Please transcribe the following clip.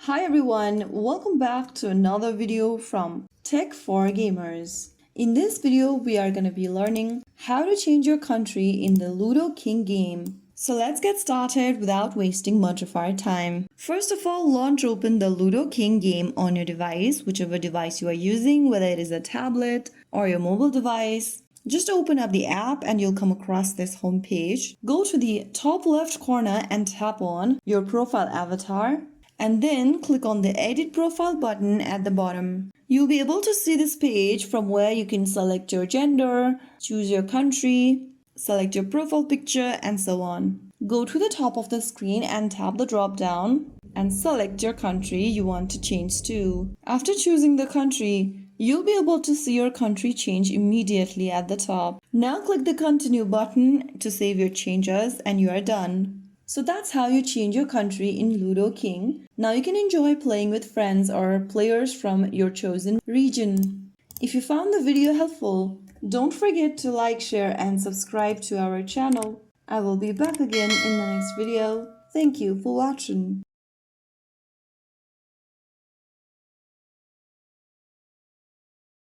Hi everyone, welcome back to another video from Tech for Gamers. In this video, we are going to be learning how to change your country in the Ludo King game. So let's get started without wasting much of our time. First of all, launch open the Ludo King game on your device, whichever device you are using, whether it is a tablet or your mobile device. Just open up the app and you'll come across this home page. Go to the top left corner and tap on your profile avatar. And then click on the Edit Profile button at the bottom. You'll be able to see this page from where you can select your gender, choose your country, select your profile picture, and so on. Go to the top of the screen and tap the drop down and select your country you want to change to. After choosing the country, you'll be able to see your country change immediately at the top. Now click the Continue button to save your changes and you are done. So that's how you change your country in Ludo King. Now you can enjoy playing with friends or players from your chosen region. If you found the video helpful, don't forget to like, share and subscribe to our channel. I will be back again in the next video. Thank you for watching.